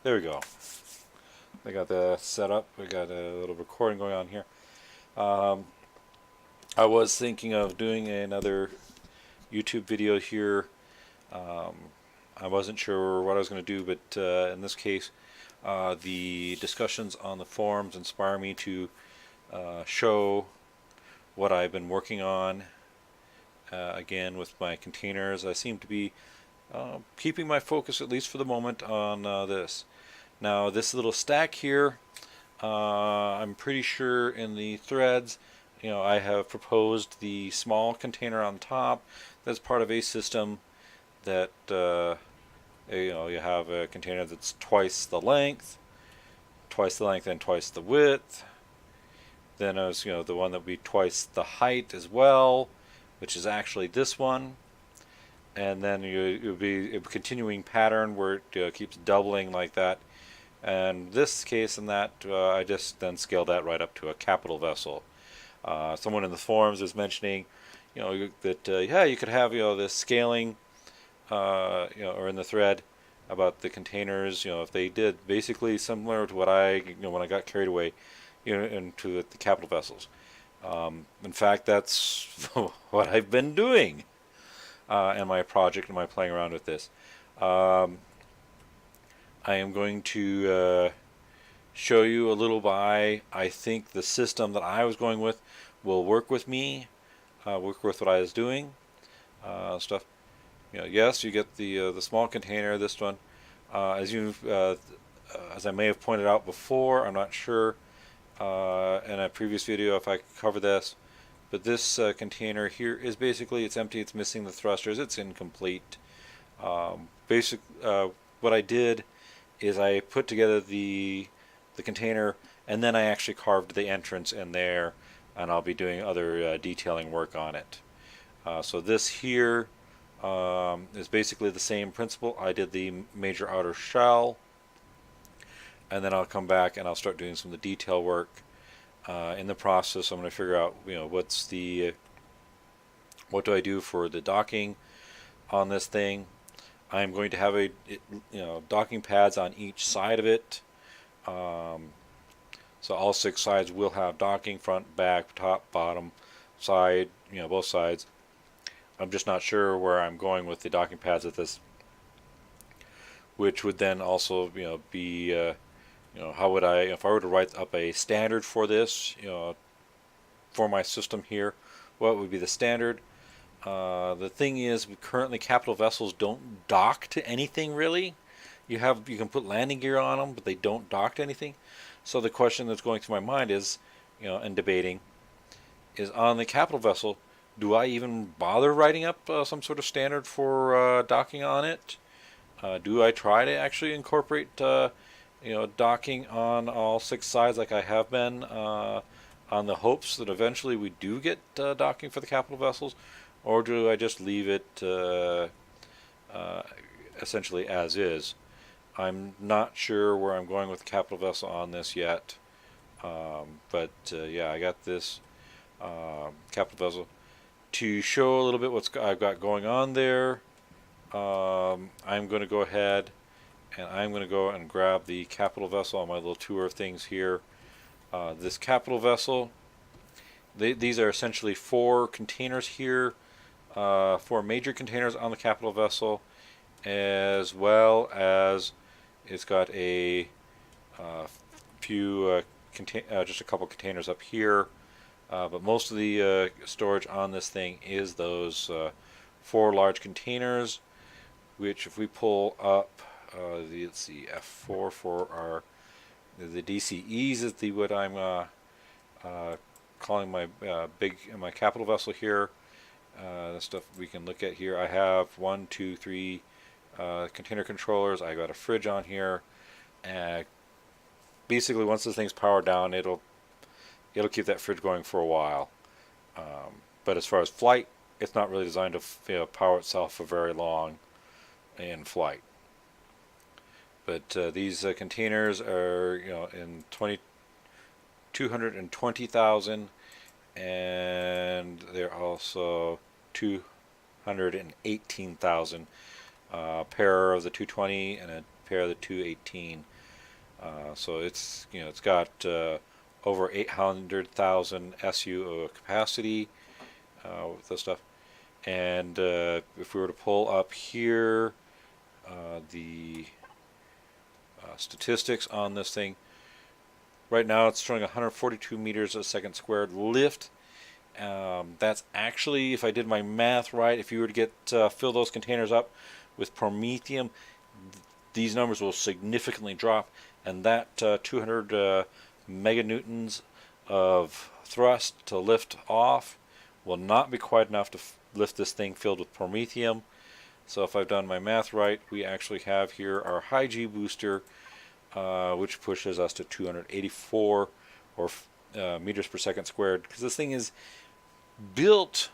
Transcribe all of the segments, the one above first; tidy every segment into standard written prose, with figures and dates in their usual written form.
There we go. I got the set up. We got a little recording going on here. Um, I was thinking of doing another YouTube video here. Um, I wasn't sure what I was going to do, but in this case, the discussions on the forums inspire me to show what I've been working on. Again, with my containers, I seem to be keeping my focus, at least for the moment, on this. Now, this little stack here, I'm pretty sure in the threads, I have proposed the small container on top that's part of a system that, you have a container that's twice the length and twice the width. Then there's, the one that would be twice the height as well, which is actually this one. And then it would be a continuing pattern where it keeps doubling like that. And this case and that, I just then scaled that right up to a capital vessel. Someone in the forums is mentioning, that yeah, you could have this scaling, or in the thread about the containers, if they did basically similar to what I, when I got carried away, into the capital vessels. In fact, that's what I've been doing in my project and my playing around with this. I am going to show you a little by, I think the system that I was going with will work with me, work with what I was doing, stuff. Yes, you get the small container, this one. As I may have pointed out before, I'm not sure in a previous video if I covered this, but this container here is basically, it's empty, it's missing the thrusters, it's incomplete. What I did is I put together the container, and then I actually carved the entrance in there, and I'll be doing other detailing work on it. So this here is basically the same principle. I did the major outer shell, and then I'll come back and I'll start doing some of the detail work. In the process, I'm going to figure out, what do I do for the docking on this thing. I'm going to have docking pads on each side of it. So all 6 sides will have docking, front, back, top, bottom, side, both sides. I'm just not sure where I'm going with the docking pads at this, which would then also, be, how would I, if I were to write up a standard for this, for my system here, what would be the standard? The thing is, currently capital vessels don't dock to anything really. You can put landing gear on them, but they don't dock to anything. So the question that's going through my mind is, and debating, is on the capital vessel, do I even bother writing up some sort of standard for docking on it? Do I try to actually incorporate, docking on all 6 sides like I have been, on the hopes that eventually we do get docking for the capital vessels? Or do I just leave it essentially as is? I'm not sure where I'm going with the capital vessel on this yet. But yeah, I got this capital vessel to show a little bit what I've got going on there. I'm going to go ahead and I'm going to go and grab the capital vessel on my little tour of things here. This capital vessel, these are essentially 4 containers here. 4 major containers on the capital vessel, as well as it's got a few just a couple containers up here, but most of the storage on this thing is those 4 large containers, which if we pull up let's see, F4 for our the DCEs is what I'm calling my my capital vessel here. The stuff we can look at here. I have 1, 2, 3 container controllers. I got a fridge on here. Basically, once this thing's powered down, it'll keep that fridge going for a while. But as far as flight, it's not really designed to power itself for very long in flight. But these containers are in 220,000. And they're also 218,000, pair of the 220 and a pair of the 218. So it's it's got over 800,000 SU capacity with this stuff. And if we were to pull up here the statistics on this thing, right now it's showing 142 meters a second squared lift. That's actually, if I did my math right, if you were to get fill those containers up with promethium, these numbers will significantly drop, and that 200 meganewtons of thrust to lift off will not be quite enough to lift this thing filled with promethium. So if I've done my math right, we actually have here our high G booster, which pushes us to 284 or meters per second squared, because this thing is built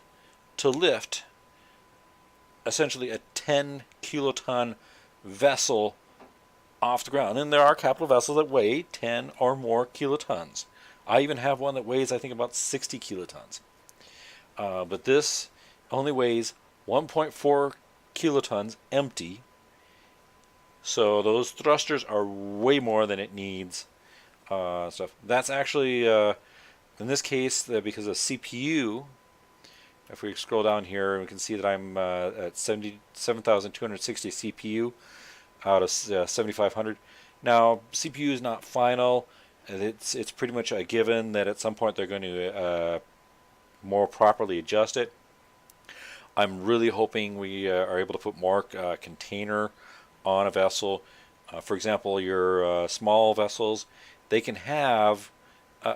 to lift essentially a 10 kiloton vessel off the ground. And there are capital vessels that weigh 10 or more kilotons. I even have one that weighs, I think, about 60 kilotons. But this only weighs 1.4 kilotons empty. So those thrusters are way more than it needs. Stuff. That's actually, in this case, because of CPU, if we scroll down here, we can see that I'm at 7,260 CPU out of 7,500. Now, CPU is not final. It's pretty much a given that at some point they're going to more properly adjust it. I'm really hoping we are able to put more container on a vessel. For example, your small vessels, they can have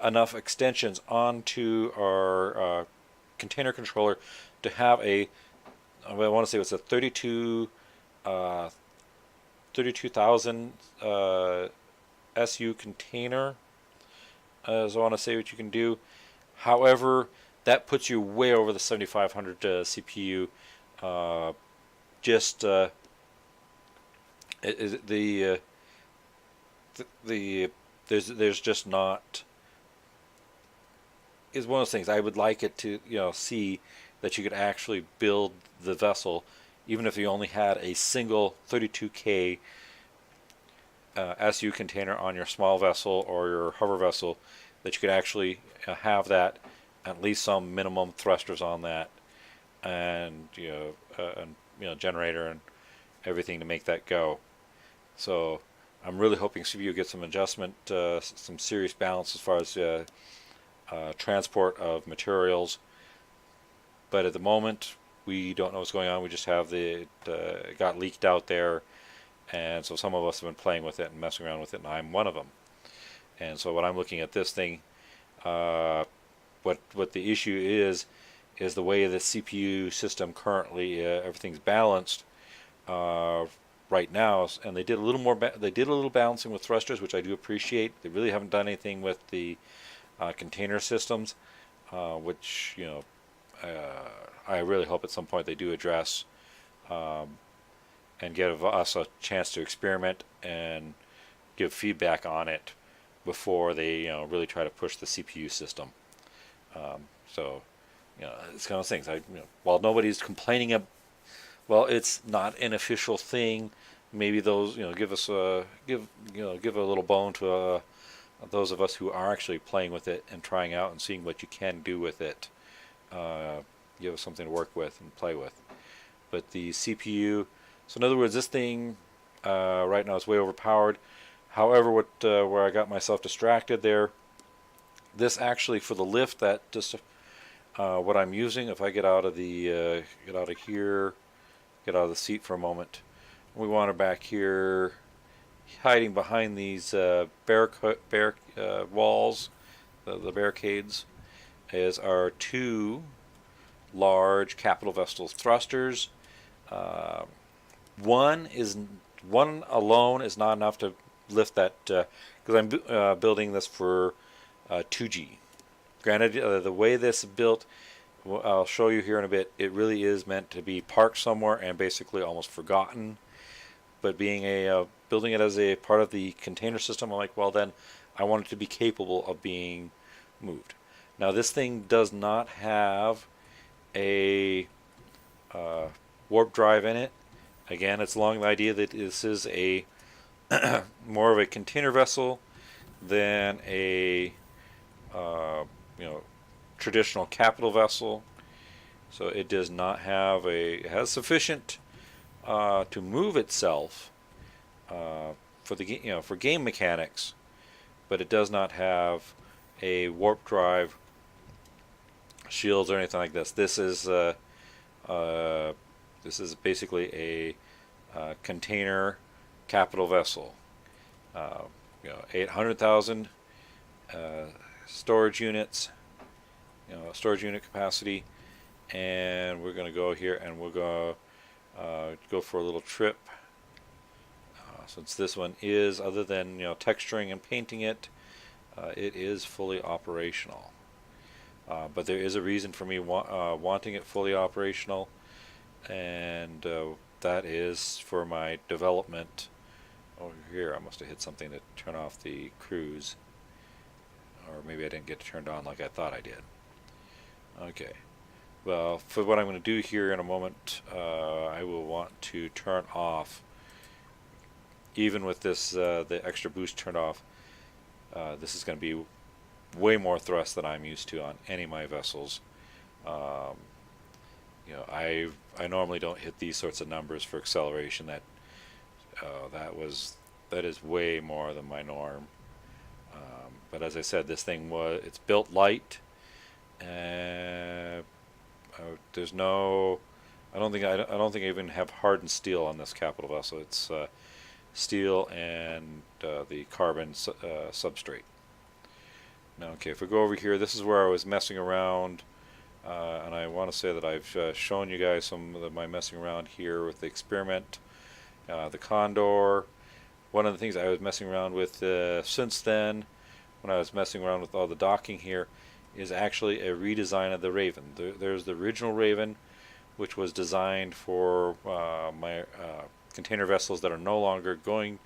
enough extensions onto our container controller to have I want to say it's a 32,000 SU container, as I want to say what you can do. However, that puts you way over the 7,500 CPU. There's just not. Is one of those things I would like it to see that you could actually build the vessel, even if you only had a single 32K SU container on your small vessel or your hover vessel, that you could actually have that, at least some minimum thrusters on that, and generator and everything to make that go. So I'm really hoping CPU gets some adjustment, some serious balance as far as transport of materials. But at the moment, we don't know what's going on. We just have it got leaked out there, and so some of us have been playing with it and messing around with it, and I'm one of them. And so when I'm looking at this thing, what the issue is the way the CPU system currently everything's balanced right now, and they did a little more. They did a little balancing with thrusters, which I do appreciate. They really haven't done anything with the container systems, which I really hope at some point they do address, and give us a chance to experiment and give feedback on it before they really try to push the CPU system. So it's kind of things. While nobody's complaining well, it's not an official thing. Maybe those give us give a little bone to those of us who are actually playing with it and trying out and seeing what you can do with it. Give us something to work with and play with. But the CPU, so in other words, this thing right now is way overpowered. However, where I got myself distracted there, this actually for the lift, that just what I'm using. If I get out of the get out of here, get out of the seat for a moment, we want her back here, hiding behind these walls, the barricades, is our two large capital vessel thrusters. One alone is not enough to lift that, because I'm building this for 2G. Granted, the way this is built, I'll show you here in a bit, it really is meant to be parked somewhere and basically almost forgotten. But being building it as a part of the container system, I'm like, well then, I want it to be capable of being moved. Now this thing does not have a warp drive in it. Again, it's along the idea that this is a more of a container vessel than a you know, traditional capital vessel. So it does not have it has sufficient to move itself for the for game mechanics, but it does not have a warp drive, shields, or anything like this. Uh, this is basically a container capital vessel. 800,000 storage units, storage unit capacity, and we're going to go here and we're going to go for a little trip. Since this one is, other than texturing and painting it, it is fully operational. But there is a reason for me wanting it fully operational, and that is for my development. Over here, I must have hit something to turn off the cruise, or maybe I didn't get it turned on like I thought I did. Okay. Well, for what I'm going to do here in a moment, I will want to turn off, even with this the extra boost turned off. This is going to be way more thrust than I'm used to on any of my vessels. I normally don't hit these sorts of numbers for acceleration. That is way more than my norm. But as I said, this thing it's built light, and there's no. I don't think I even have hardened steel on this capital vessel. It's steel and the carbon substrate. Now, okay, if we go over here, this is where I was messing around, and I want to say that I've shown you guys some of my messing around here with the experiment, the Condor. One of the things I was messing around with since then, when I was messing around with all the docking here, is actually a redesign of the Raven. There's the original Raven, which was designed for my container vessels that are no longer going.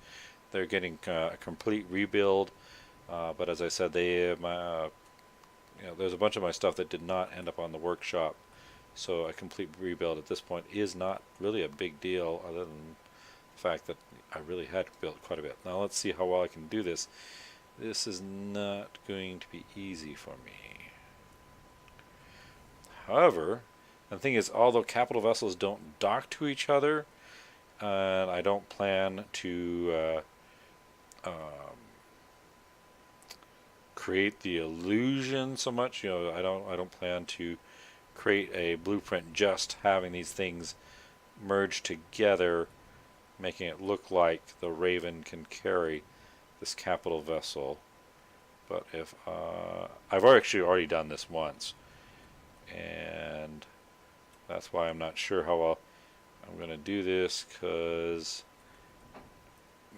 They're getting a complete rebuild. But as I said, there's a bunch of my stuff that did not end up on the workshop. So a complete rebuild at this point is not really a big deal, other than the fact that I really had built quite a bit. Now let's see how well I can do this. This is not going to be easy for me. However, the thing is, although capital vessels don't dock to each other, and I don't plan to create the illusion so much. I don't plan to create a blueprint just having these things merged together, making it look like the Raven can carry this capital vessel. But if I've actually already done this once, and that's why I'm not sure how well I'm going to do this, because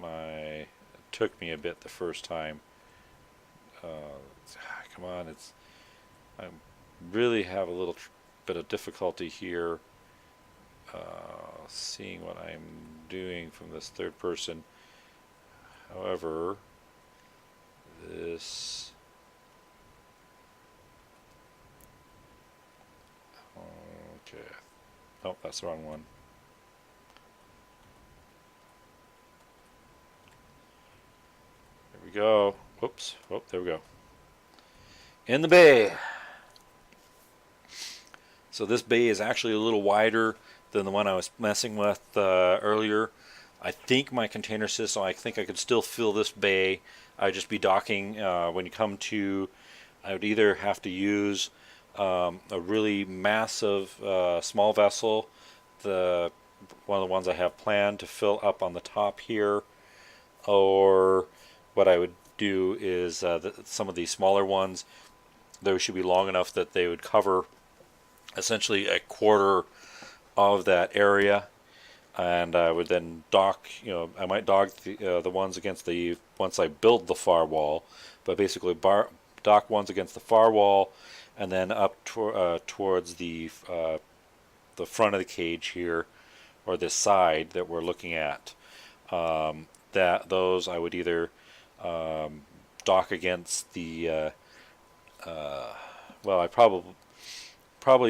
it took me a bit the first time. Come on, I really have a little bit of difficulty here seeing what I'm doing from this third person. However, this okay. Nope, that's the wrong one. There we go. Whoops. Oh, there we go. In the bay. So this bay is actually a little wider than the one I was messing with earlier. I think my container system, I think I could still fill this bay. I'd just be docking when you come to, I would either have to use a really massive small vessel, one of the ones I have planned to fill up on the top here, or what I would do is some of these smaller ones, those should be long enough that they would cover essentially a quarter of that area, and I would then dock. I might dock the ones against once I build the far wall, but basically dock ones against the far wall, and then up towards the front of the cage here, or this side that we're looking at. Those I would either dock against the well, I probably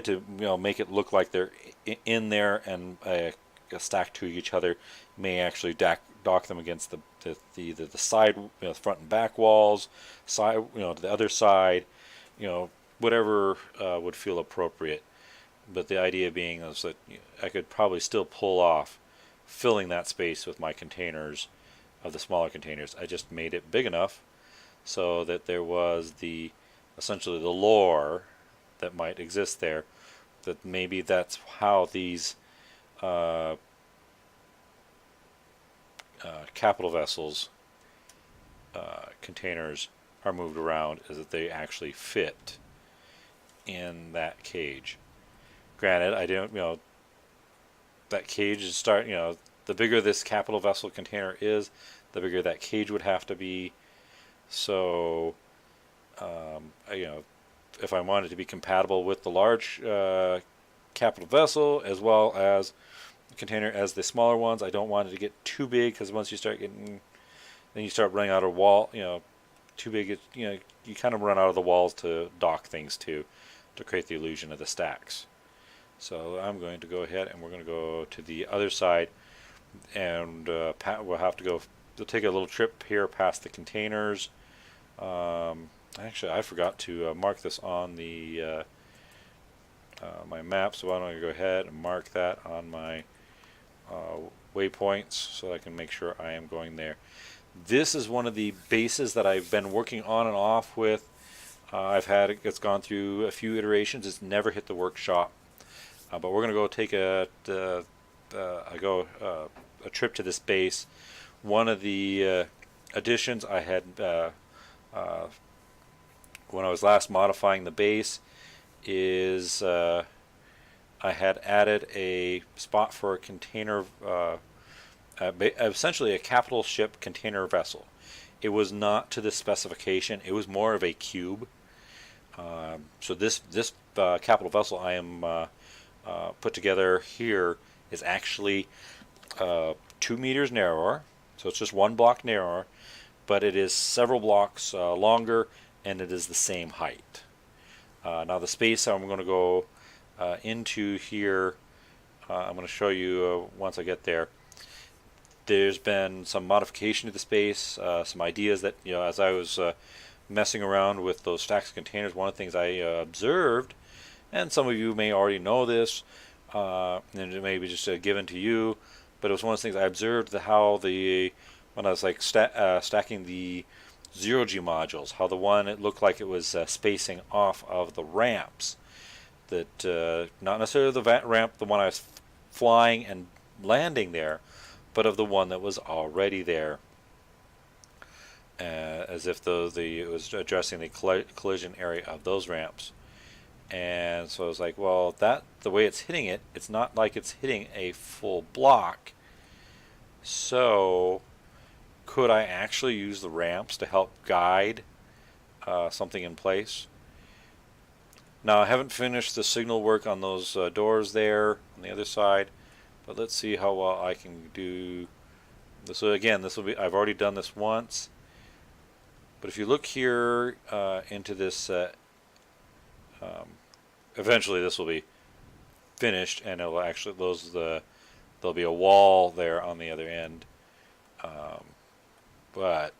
to make it look like they're in there and stacked to each other, may actually dock them against the side, front and back walls, side, to the other side, whatever would feel appropriate. But the idea being is that I could probably still pull off filling that space with my containers, of the smaller containers. I just made it big enough so that there was essentially the lore that might exist there, that maybe that's how these capital vessels containers are moved around, is that they actually fit in that cage. Granted, I don't, that cage is the bigger this capital vessel container is, the bigger that cage would have to be. So, if I wanted to be compatible with the large capital vessel as well as the container as the smaller ones, I don't want it to get too big, because once you start getting, then you start running out of wall, too big, you kind of run out of the walls to dock things to create the illusion of the stacks. So I'm going to go ahead and we're going to go to the other side, and we'll have to we'll take a little trip here past the containers. Actually, I forgot to mark this on the my map, so why don't I go ahead and mark that on my waypoints so I can make sure I am going there. This is one of the bases that I've been working on and off with. It's gone through a few iterations. It's never hit the workshop, but we're going to go take a trip to this base. One of the additions I had when I was last modifying the base is I had added a spot for a container, essentially a capital ship container vessel. It was not to this specification. It was more of a cube. So this capital vessel I am put together here is actually 2 meters narrower. So it's just 1 block narrower, but it is several blocks longer, and it is the same height. Now the space I'm going to go into here, I'm going to show you once I get there. There's been some modification to the space, some ideas that, as I was messing around with those stacks of containers, one of the things I observed, and some of you may already know this, and it may be just given to you, but it was one of the things I observed, how when I was stacking the 0G modules, how the one, it looked like it was spacing off of the ramps. That not necessarily the ramp, the one I was flying and landing there, but of the one that was already there, as if it was addressing the collision area of those ramps. And so I was like, well, the way it's hitting it, it's not like it's hitting a full block. So could I actually use the ramps to help guide something in place? Now, I haven't finished the signal work on those doors there on the other side, but let's see how well I can do this. So again, I've already done this once, but if you look here into this, eventually this will be finished, and it'll actually there'll be a wall there on the other end, but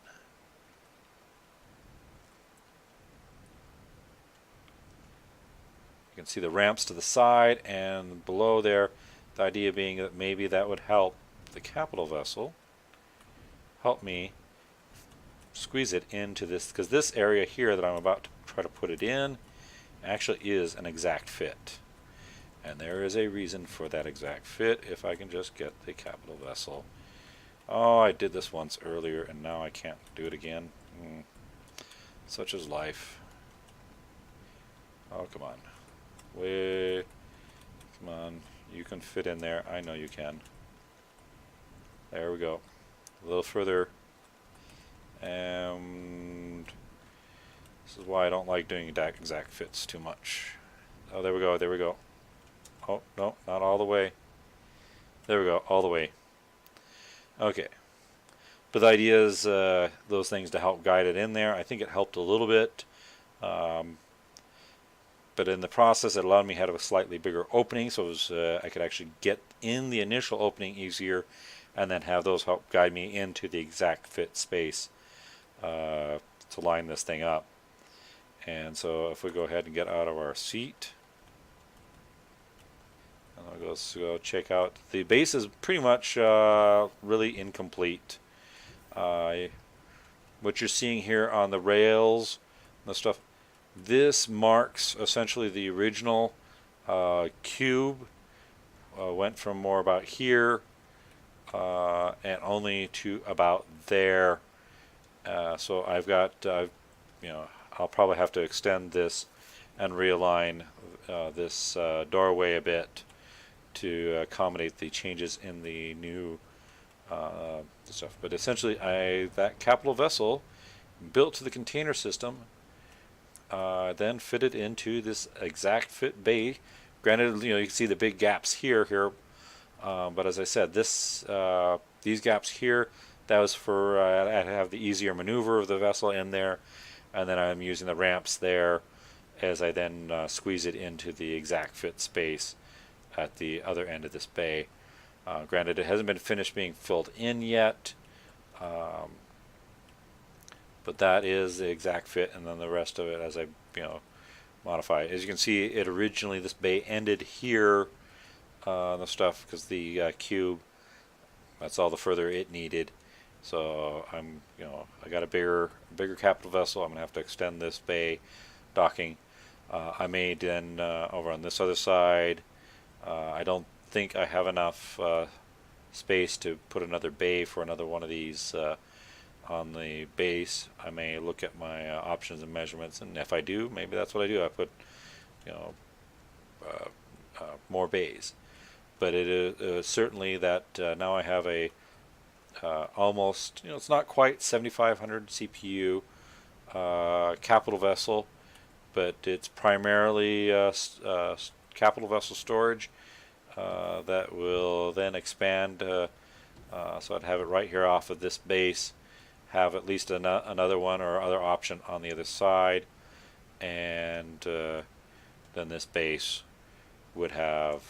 you can see the ramps to the side and below there. The idea being that maybe that would help the capital vessel, help me squeeze it into this, because this area here that I'm about to try to put it in actually is an exact fit. And there is a reason for that exact fit if I can just get the capital vessel. Oh, I did this once earlier and now I can't do it again. Such is life. Oh, come on. Come on. You can fit in there. I know you can. There we go. A little further. And this is why I don't like doing exact fits too much. Oh, there we go. There we go. Oh, no, not all the way. There we go. All the way. Okay. But the idea is those things to help guide it in there. I think it helped a little bit. But in the process, it allowed me to have a slightly bigger opening, so it was, I could actually get in the initial opening easier and then have those help guide me into the exact fit space to line this thing up. And so if we go ahead and get out of our seat, and I'll go check out, the base is pretty much really incomplete. What you're seeing here on the rails and the stuff, this marks essentially the original cube. Went from more about here and only to about there. So I've got, I'll probably have to extend this and realign this doorway a bit to accommodate the changes in the new stuff. But essentially, that capital vessel built to the container system, then fitted into this exact fit bay. Granted, you can see the big gaps here, but as I said, these gaps here, that was for I have the easier maneuver of the vessel in there, and then I'm using the ramps there as I then squeeze it into the exact fit space at the other end of this bay. Granted, it hasn't been finished being filled in yet, but that is the exact fit, and then the rest of it as I modify. As you can see, it originally, this bay ended here, the stuff, because the cube, that's all the further it needed. So I'm, I got a bigger capital vessel. I'm gonna have to extend this bay docking. I may then over on this other side. I don't think I have enough space to put another bay for another one of these on the base. I may look at my options and measurements, and if I do, maybe that's what I do. I put more bays. But it is certainly that now I have a almost, it's not quite 7,500 CPU capital vessel, but it's primarily capital vessel storage that will then expand. So I'd have it right here off of this base, have at least another one or other option on the other side, and then this base would have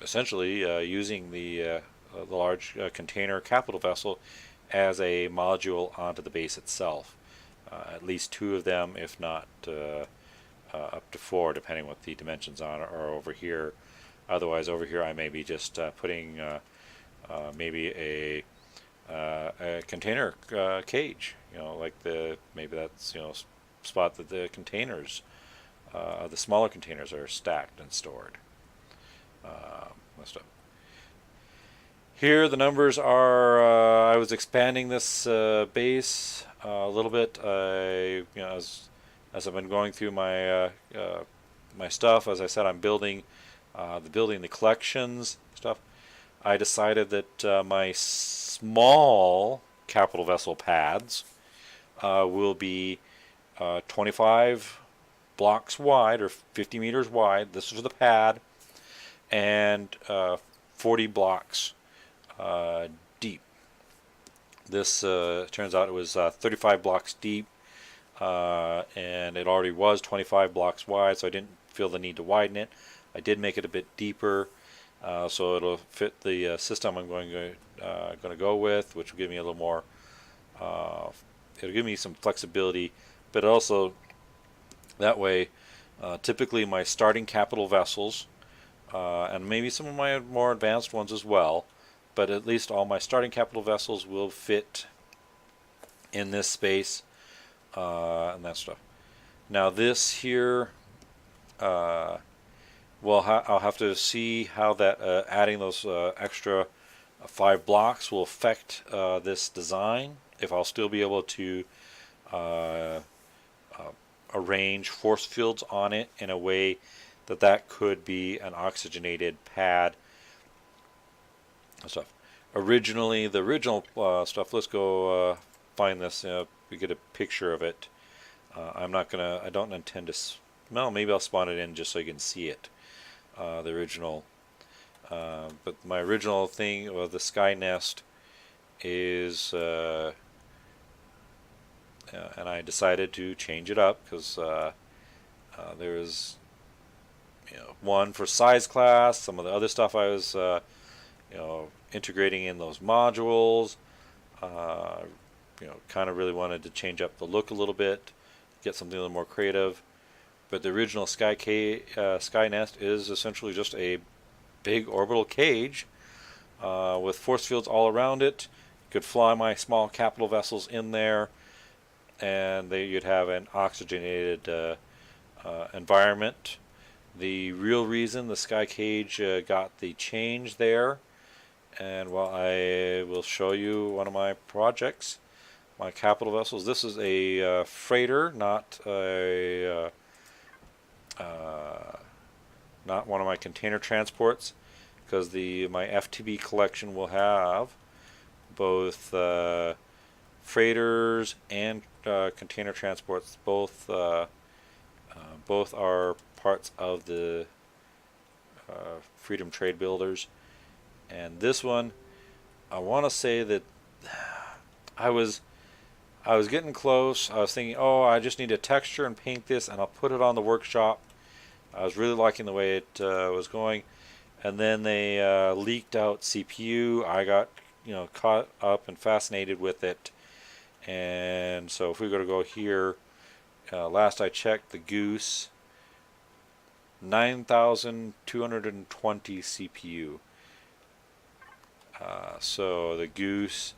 essentially using the large container capital vessel as a module onto the base itself. At least 2 of them, if not up to 4, depending what the dimensions are over here. Otherwise, over here I may be just putting maybe a container cage, like maybe that's spot that the containers, the smaller containers, are stacked and stored. Stuff. Here the numbers are. I was expanding this base a little bit. As I've been going through my my stuff, as I said, I'm building the collections stuff. I decided that my small capital vessel pads will be 25 blocks wide, or 50 meters wide. This is the pad, and 40 blocks deep. This turns out it was 35 blocks deep, and it already was 25 blocks wide, so I didn't feel the need to widen it. I did make it a bit deeper, so it'll fit the system I'm going to go with, which will give me a little more. It'll give me some flexibility, but also that way, typically my starting capital vessels, and maybe some of my more advanced ones as well, but at least all my starting capital vessels will fit in this space and that stuff. Now this here, I'll have to see how that adding those extra 5 blocks will affect this design, if I'll still be able to arrange force fields on it in a way that could be an oxygenated pad stuff. Originally, the original stuff, let's go find this, we get a picture of it. I don't intend to, well, maybe I'll spawn it in just so you can see it, the original. But my original thing, well, the Sky Nest is, and I decided to change it up because there was one for size class, some of the other stuff I was integrating in those modules. Kind of really wanted to change up the look a little bit, get something a little more creative. But the original Sky Nest is essentially just a big orbital cage with force fields all around it. You could fly my small capital vessels in there, and you'd have an oxygenated environment. The real reason the Sky Cage got the change there, and well, I will show you one of my projects, my capital vessels. This is a freighter, not one of my container transports, because my FTB collection will have both freighters and container transports. Both are parts of the Freedom Trade Builders. And this one, I want to say that I was getting close. I was thinking, oh, I just need to texture and paint this, and I'll put it on the workshop. I was really liking the way it was going, and then they leaked out CPU. I got caught up and fascinated with it, and so if we go here, last I checked, the Goose 9,220 CPU. So the Goose,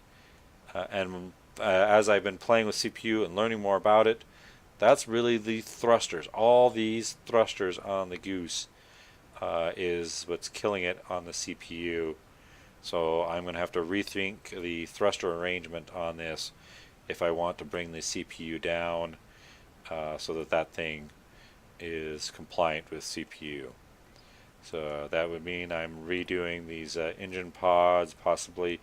and as I've been playing with CPU and learning more about it, that's really the thrusters. All these thrusters on the Goose is what's killing it on the CPU. So I'm going to have to rethink the thruster arrangement on this if I want to bring the CPU down so that thing is compliant with CPU. So that would mean I'm redoing these engine pods, possibly.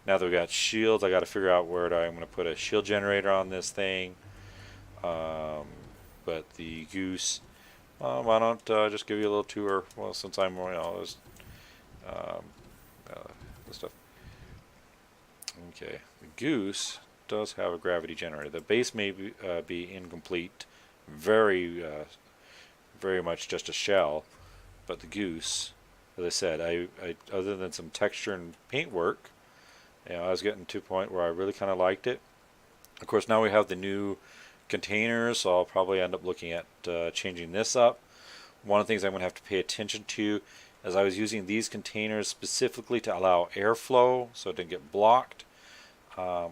Now that we've got shields, I got to figure out where I'm going to put a shield generator on this thing. But the Goose, why don't I just give you a little tour? Well, since I'm this stuff. Okay, the Goose does have a gravity generator. The base may be incomplete, very much just a shell. But the Goose, as I said, I other than some texture and paint work, I was getting to a point where I really kind of liked it. Of course, now we have the new containers, so I'll probably end up looking at changing this up. One of the things I'm going to have to pay attention to is I was using these containers specifically to allow airflow, so it didn't get blocked. I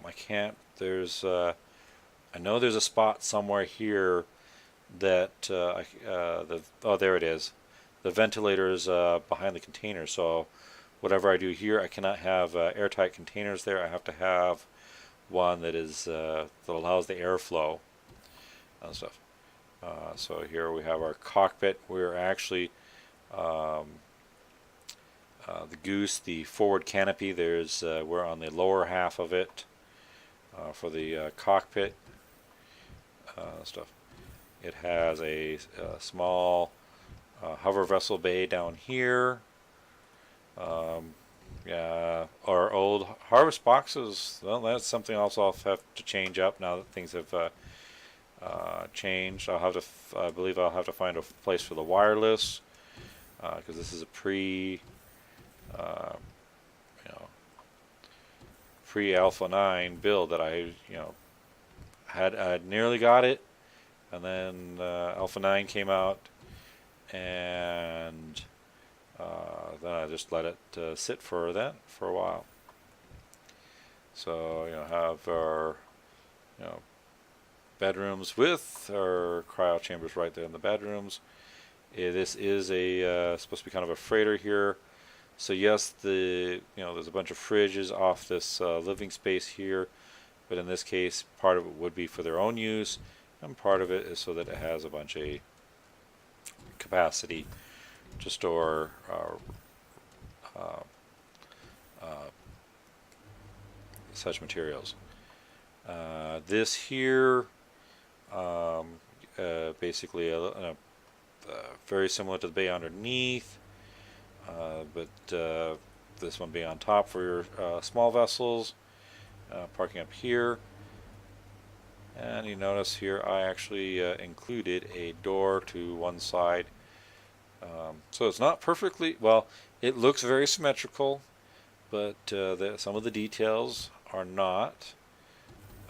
know there's a spot somewhere here that there it is. The ventilator is behind the container, so whatever I do here, I cannot have airtight containers there. I have to have one that allows the airflow and stuff. So here we have our cockpit. We're actually the Goose, the forward canopy. We're on the lower half of it for the cockpit stuff. It has a small hover vessel bay down here. Yeah, our old harvest boxes, well, that's something else I'll have to change up now that things have changed. I believe I'll have to find a place for the wireless, because this is a pre Alpha 9 build that I had nearly got it, and then Alpha 9 came out, and then I just let it sit for a while. So have our bedrooms with our cryo chambers right there in the bedrooms. This is supposed to be kind of a freighter here. So yes, there's a bunch of fridges off this living space here, but in this case, part of it would be for their own use, and part of it is so that it has a bunch of capacity to store such materials. This here, basically very similar to the bay underneath, but this one being on top for your small vessels, parking up here. And you notice here I actually included a door to one side. So it's not perfectly, well, it looks very symmetrical. but some of the details are not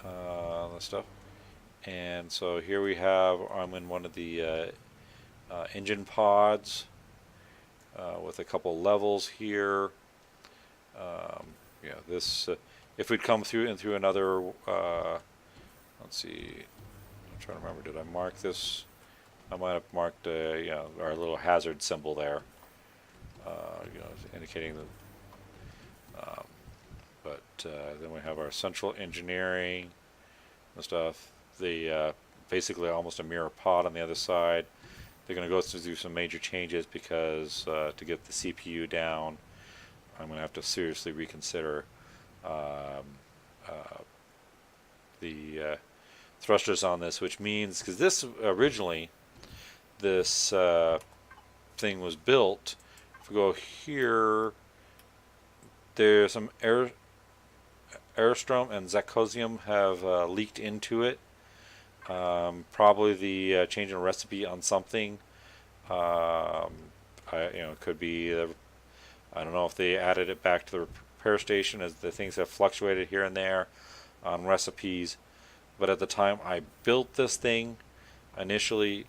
the stuff. And so here we have, I'm in one of the engine pods with a couple levels here. Yeah, this if we'd come through and through another, let's see, I'm trying to remember, did I mark this? I might have marked our little hazard symbol there, indicating that. But then we have our central engineering and stuff. The basically almost a mirror pod on the other side. They're going to go through some major changes because to get the CPU down, I'm going to have to seriously reconsider the thrusters on this, which means, because this originally, this thing was built, if we go here, there's some aerostrom and zirconium have leaked into it. Probably the change in recipe on something. It could be. I don't know if they added it back to the repair station, as the things have fluctuated here and there on recipes. But at the time I built this thing, initially,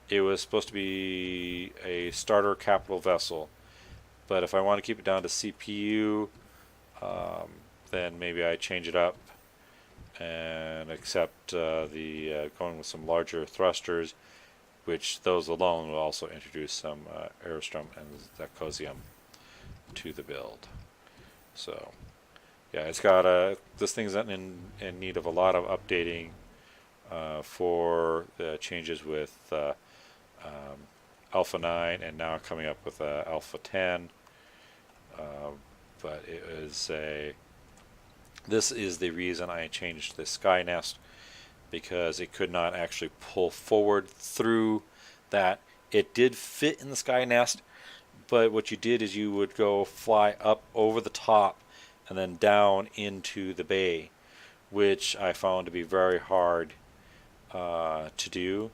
it was supposed to be a starter capital vessel. But if I want to keep it down to CPU, then maybe I change it up and accept going with some larger thrusters, which those alone will also introduce some aerostrom and zirconium to the build. So yeah, it's got this thing's in need of a lot of updating for the changes with Alpha 9 and now coming up with Alpha 10. But it is this is the reason I changed the Skynest, because it could not actually pull forward through that. It did fit in the Skynest, but what you did is you would go fly up over the top and then down into the bay, which I found to be very hard to do.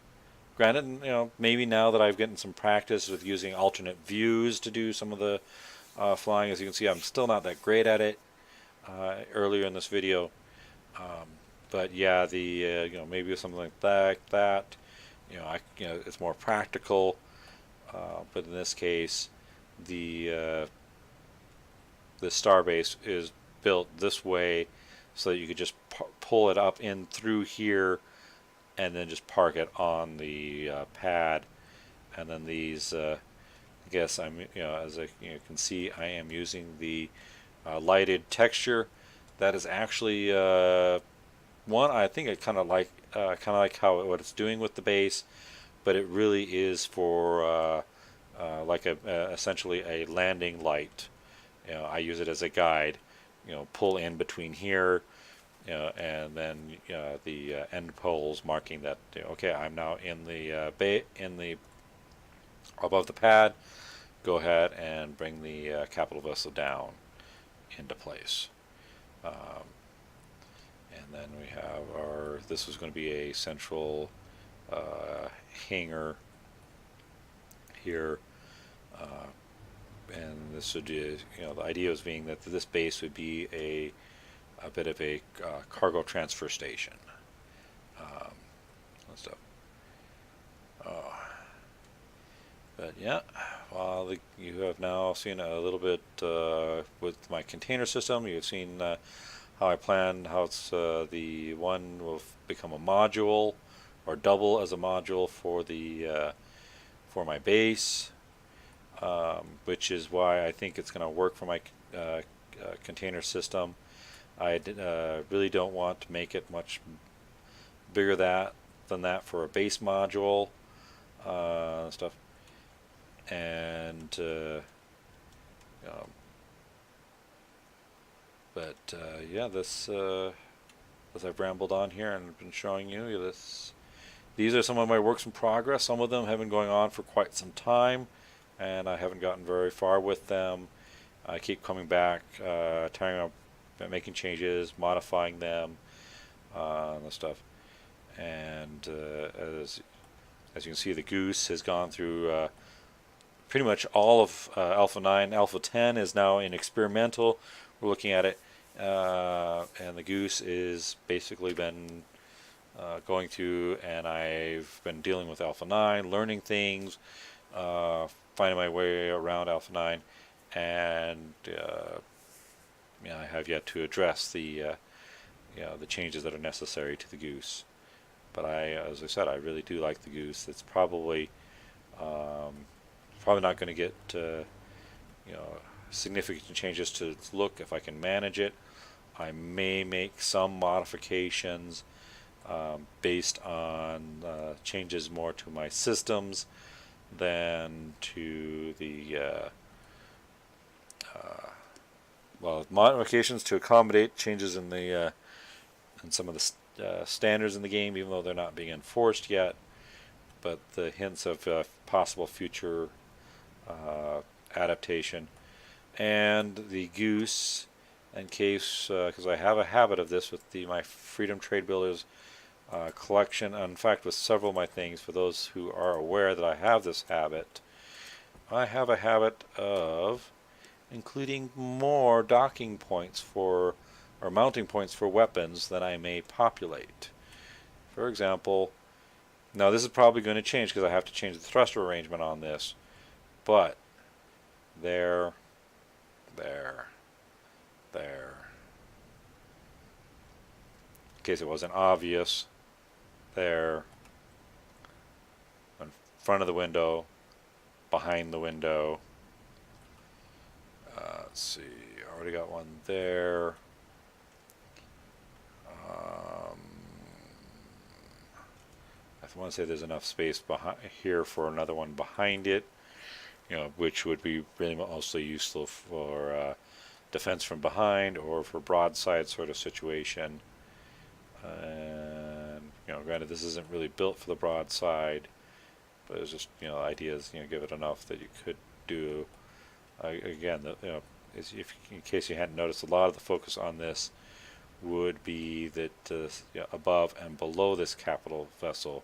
Granted, maybe now that I've gotten some practice with using alternate views to do some of the flying, as you can see, I'm still not that great at it earlier in this video. But yeah, the maybe with something like that, it's more practical. But in this case, the starbase is built this way so that you could just pull it up in through here and then just park it on the pad. And then these, I guess as you can see, I am using the lighted texture. That is actually one I think I kind of like how what it's doing with the base, but it really is for like essentially a landing light. I use it as a guide. Pull in between here, and then the end poles marking that. Okay, I'm now in the above the pad. Go ahead and bring the capital vessel down into place. And then we have this is going to be a central hangar here, and this would be, the idea was being that this base would be a bit of a cargo transfer station. And stuff. But yeah, you have now seen a little bit with my container system. You've seen how I planned how it's the one will become a module or double as a module for the for my base, which is why I think it's going to work for my container system. I really don't want to make it much bigger than that for a base module stuff. And yeah, this as I've rambled on here and been showing you this, these are some of my works in progress. Some of them have been going on for quite some time, and I haven't gotten very far with them. I keep coming back, tearing up, making changes, modifying them, and stuff. And as you can see, the Goose has gone through pretty much all of Alpha 9. Alpha 10 is now in experimental. We're looking at it, and the Goose is basically been going through, and I've been dealing with Alpha 9, learning things, finding my way around Alpha 9, and I have yet to address the changes that are necessary to the Goose. But as I said, I really do like the Goose. It's probably not going to get significant changes to its look if I can manage it. I may make some modifications based on changes more to my systems than to the modifications to accommodate changes in the in some of the standards in the game, even though they're not being enforced yet. But the hints of possible future adaptation. And the Goose, in case, because I have a habit of this with my Freedom Trade Builders collection, in fact with several of my things, for those who are aware that I have this habit, I have a habit of including more docking points or mounting points for weapons than I may populate. For example, now this is probably going to change because I have to change the thruster arrangement on this, but there, in case it wasn't obvious, there, in front of the window, behind the window. Let's see, I already got one there. I want to say there's enough space behind here for another one behind it, which would be really mostly useful for defense from behind or for broadside sort of situation. And granted, this isn't really built for the broadside, but it's just ideas. Give it enough that you could do. Again, if in case you hadn't noticed, a lot of the focus on this would be that above and below this capital vessel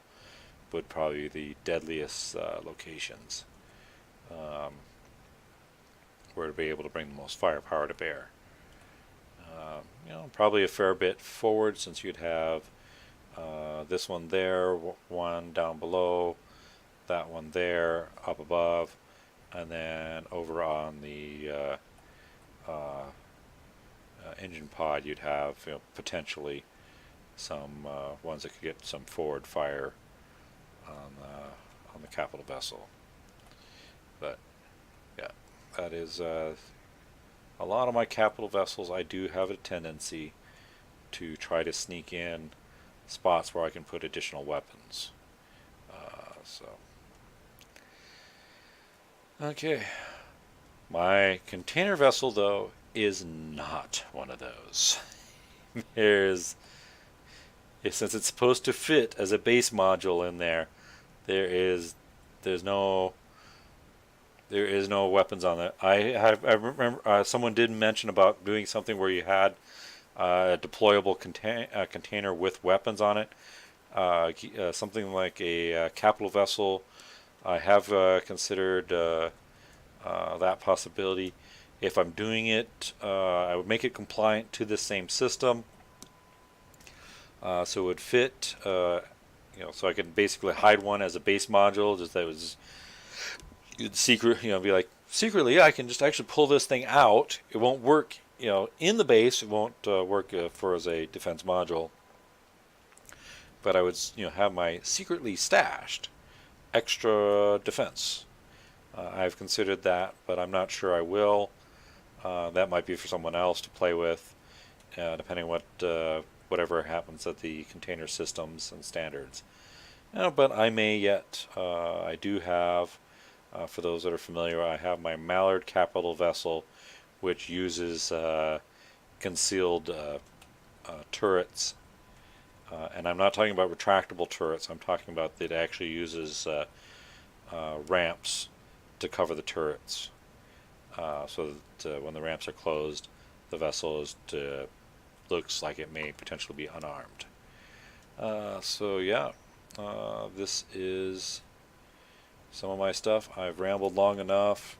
would probably be the deadliest locations, where to be able to bring the most firepower to bear. Probably a fair bit forward, since you'd have this one there, one down below, that one there, up above, and then over on the engine pod you'd have potentially some ones that could get some forward fire on the capital vessel. But yeah, that is a lot of my capital vessels. I do have a tendency to try to sneak in spots where I can put additional weapons. Okay, my container vessel though is not one of those. Since it's supposed to fit as a base module in there, there's no weapons on it. I remember someone did mention about doing something where you had a deployable container with weapons on it, something like a capital vessel. I have considered that possibility. If I'm doing it, I would make it compliant to the same system, so it would fit. So I could basically hide one as a base module. Just that was be like secretly, I can just actually pull this thing out. It won't work, in the base. It won't work for as a defense module. But I would, have my secretly stashed extra defense. I've considered that, but I'm not sure I will. That might be for someone else to play with, depending what whatever happens at the container systems and standards. But I may yet. I do have, for those that are familiar, I have my Mallard capital vessel, which uses concealed turrets. And I'm not talking about retractable turrets. I'm talking about that it actually uses ramps to cover the turrets, so that when the ramps are closed, the vessel looks like it may potentially be unarmed. So yeah, this is some of my stuff. I've rambled long enough,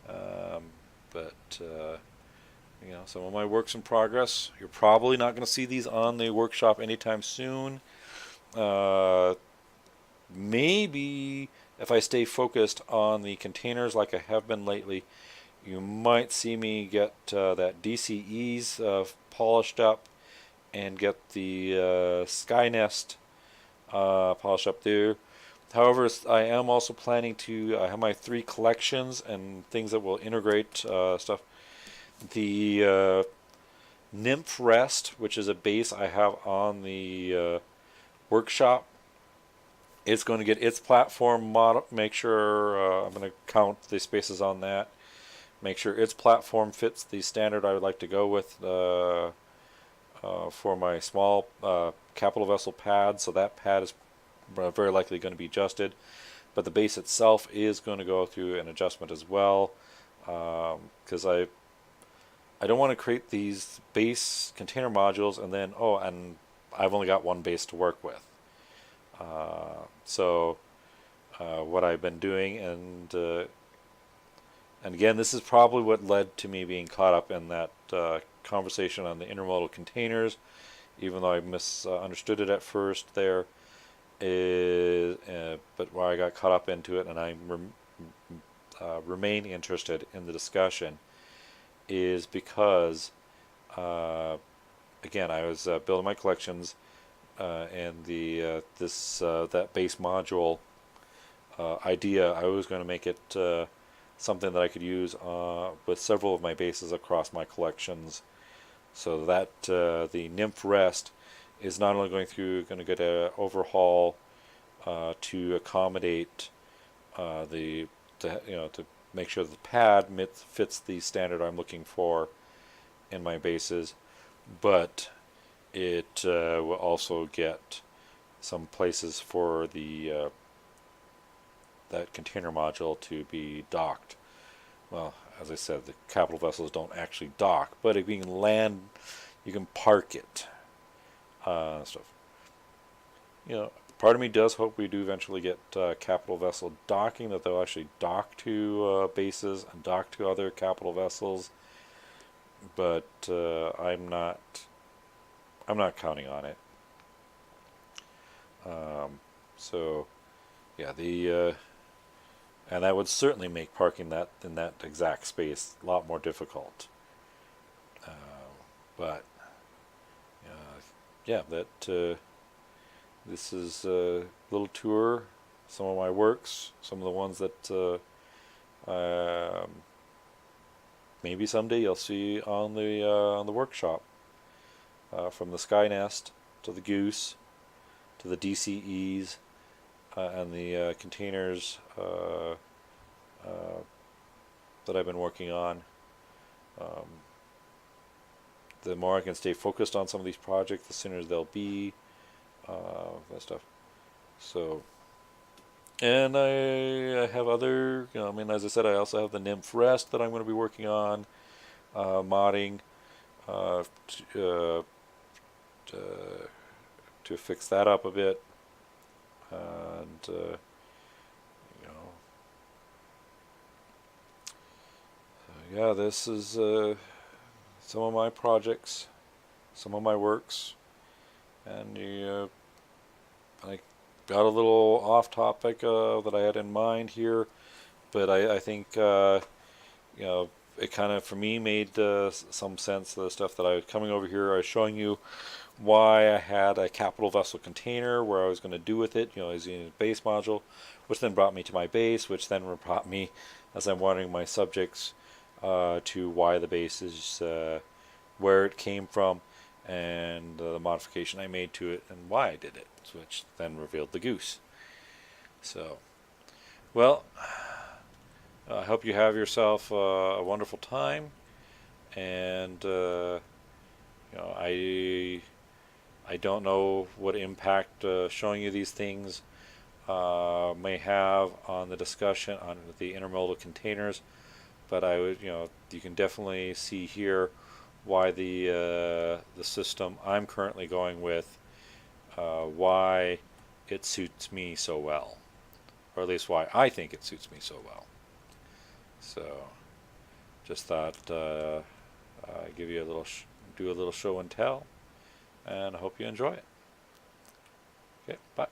um, but you know, some of my works in progress. You're probably not going to see these on the workshop anytime soon. Uh, Maybe if I stay focused on the containers like I have been lately, you might see me get that DCEs polished up and get the Skynest polished up there. However, I am also planning to I have my 3 collections and things that will integrate stuff. The Nymph Rest, which is a base I have on the workshop, it's going to get its platform model. Make sure I'm going to count the spaces on that. Make sure its platform fits the standard I would like to go with for my small capital vessel pad. So that pad is very likely going to be adjusted, but the base itself is going to go through an adjustment as well, because I don't want to create these base container modules and then and I've only got one base to work with. So what I've been doing, and again, this is probably what led to me being caught up in that conversation on the intermodal containers, even though I misunderstood it at first there, is but where I got caught up into it, and I remain interested in the discussion, is because again, I was building my collections, and the that base module idea, I was going to make it something that I could use with several of my bases across my collections, so that the Nymph Rest is not only going to get an overhaul to accommodate to make sure the pad fits the standard I'm looking for in my bases, but it will also get some places for the that container module to be docked. Well, as I said, the capital vessels don't actually dock, but if you can land, you can park it. Stuff. You know, part of me does hope we do eventually get capital vessel docking, that they'll actually dock to bases and dock to other capital vessels. But I'm not counting on it. So, yeah, and that would certainly make parking that in that exact space a lot more difficult. But yeah, this is a little tour. Some of my works, some of the ones that maybe someday you'll see on the workshop, from the Skynest to the Goose to the DCEs and the containers that I've been working on. The more I can stay focused on some of these projects, the sooner they'll be. That stuff. So, and I have other, I mean, as I said, I also have the Nymph Rest that I'm going to be working on, modding to fix that up a bit, and yeah, this is some of my projects, some of my works, and I got a little off topic that I had in mind here, but I think it kind of, for me, made some sense. The stuff that I was coming over here, I was showing you why I had a capital vessel container, where I was going to do with it, as a base module, which then brought me to my base, which then brought me, as I'm wondering my subjects, to why the base is, where it came from, and the modification I made to it, and why I did it, which then revealed the Goose. So, well, I hope you have yourself a wonderful time, and I don't know what impact showing you these things may have on the discussion on the intermodal containers, but I would, you can definitely see here why the system I'm currently going with, why it suits me so well. or at least why I think it suits me so well. So just thought give you a little do a little show and tell, and I hope you enjoy it. Okay, bye.